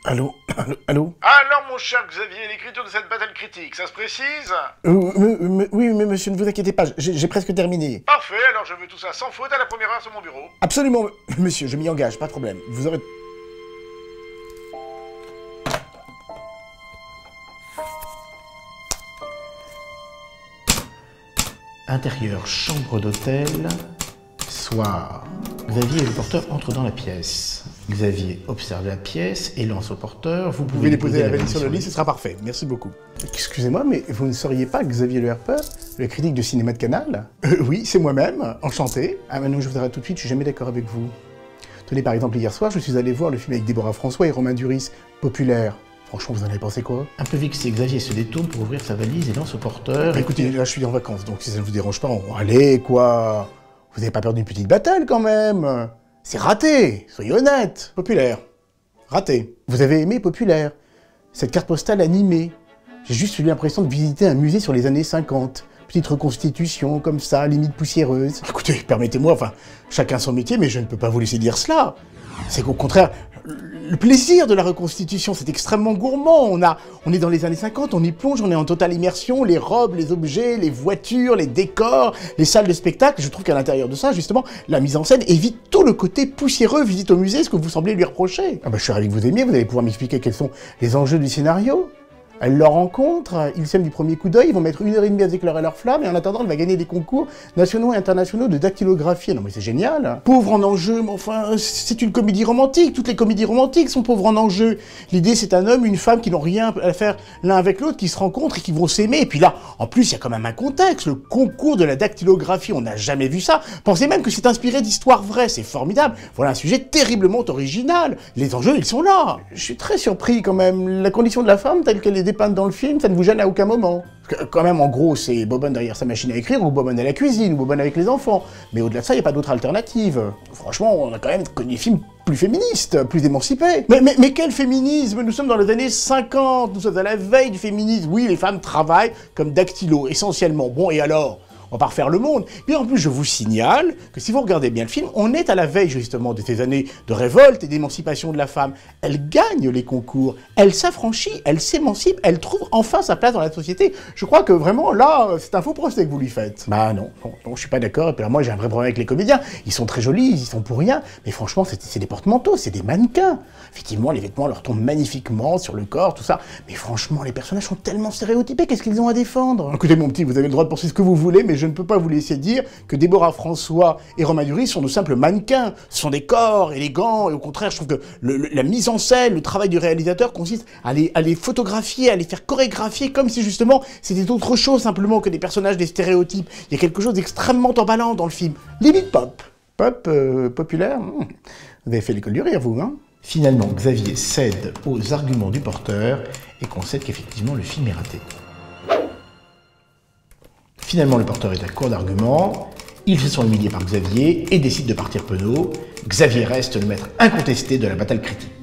Allô? Allô? Alors, mon cher Xavier, l'écriture de cette bataille critique, ça se précise? Oui, mais monsieur, ne vous inquiétez pas, j'ai presque terminé. Parfait, alors je veux tout ça sans faute à la première heure sur mon bureau. Absolument, monsieur, je m'y engage, pas de problème. Vous aurez... Intérieur, chambre d'hôtel, soir. Xavier et le porteur entrent dans la pièce. Xavier observe la pièce et lance au porteur. Vous pouvez déposer la valise sur le lit, ce sera parfait. Merci beaucoup. Excusez-moi, mais vous ne seriez pas Xavier Le Harper, le critique de cinéma de Canal? Oui, c'est moi-même, enchanté. Ah, maintenant je vous arrête tout de suite, je suis jamais d'accord avec vous. Tenez, par exemple, hier soir, je suis allé voir le film avec Déborah François et Romain Duris, Populaire. Franchement, vous en avez pensé quoi? Un peu vexé, Xavier se détourne pour ouvrir sa valise et lance au porteur. Écoutez, là je suis en vacances, donc si ça ne vous dérange pas, allez, quoi. Vous n'avez pas peur d'une petite bataille quand même? C'est raté, soyez honnête. Populaire. Raté. Vous avez aimé Populaire? Cette carte postale animée. J'ai juste eu l'impression de visiter un musée sur les années 50. Petite reconstitution, comme ça, limite poussiéreuse. Écoutez, permettez-moi, enfin, chacun son métier, mais je ne peux pas vous laisser dire cela. C'est qu'au contraire, le plaisir de la reconstitution, c'est extrêmement gourmand. On est dans les années 50, on y plonge, on est en totale immersion, les robes, les objets, les voitures, les décors, les salles de spectacle. Je trouve qu'à l'intérieur de ça, justement, la mise en scène évite tout le côté poussiéreux visite au musée, ce que vous semblez lui reprocher. Ah bah, je suis ravi que vous aimiez, vous allez pouvoir m'expliquer quels sont les enjeux du scénario. Elle leur rencontre, ils s'aiment du premier coup d'œil, ils vont mettre 1h30 à éclairer leur flamme, et en attendant, elle va gagner des concours nationaux et internationaux de dactylographie. Non mais c'est génial. Pauvre en enjeu, mais enfin, c'est une comédie romantique, toutes les comédies romantiques sont pauvres en enjeu. L'idée, c'est un homme, une femme qui n'ont rien à faire l'un avec l'autre, qui se rencontrent et qui vont s'aimer. Et puis là, en plus, il y a quand même un contexte, le concours de la dactylographie, on n'a jamais vu ça. Pensez même que c'est inspiré d'histoires vraies, c'est formidable. Voilà un sujet terriblement original. Les enjeux, ils sont là. Je suis très surpris quand même. La condition de la femme, telle qu'elle est dépeinte dans le film, ça ne vous gêne à aucun moment. Quand même, en gros, c'est Bobonne derrière sa machine à écrire, ou Bobonne à la cuisine, ou Bobonne avec les enfants. Mais au-delà de ça, il n'y a pas d'autre alternative. Franchement, on a quand même connu des films plus féministes, plus émancipés. Mais quel féminisme? Nous sommes dans les années 50, nous sommes à la veille du féminisme. Oui, les femmes travaillent comme dactylo, essentiellement. Bon, et alors? On va pas refaire le monde. Puis en plus, je vous signale que si vous regardez bien le film, on est à la veille justement de ces années de révolte et d'émancipation de la femme. Elle gagne les concours, elle s'affranchit, elle s'émancipe, elle trouve enfin sa place dans la société. Je crois que vraiment, là, c'est un faux procès que vous lui faites. Bah non, je suis pas d'accord. Et puis là, moi, j'ai un vrai problème avec les comédiens. Ils sont très jolis, ils y sont pour rien. Mais franchement, c'est des porte-manteaux, c'est des mannequins. Effectivement, les vêtements leur tombent magnifiquement sur le corps, tout ça. Mais franchement, les personnages sont tellement stéréotypés, qu'est-ce qu'ils ont à défendre? Écoutez, mon petit, vous avez le droit de penser ce que vous voulez, mais je ne peux pas vous laisser dire que Déborah François et Romain Duris sont de simples mannequins. Ce sont des corps élégants, et au contraire, je trouve que la mise en scène, le travail du réalisateur consiste à les photographier, à les faire chorégraphier, comme si justement c'était autre chose simplement que des personnages, des stéréotypes. Il y a quelque chose d'extrêmement emballant dans le film. Limite pop. Pop, populaire. Vous avez fait l'école du rire, vous, hein? Finalement, Xavier cède aux arguments du porteur et concède qu'effectivement le film est raté. Finalement, le porteur est à court d'arguments, ils se sont humiliés par Xavier et décident de partir penaud. Xavier reste le maître incontesté de la bataille critique.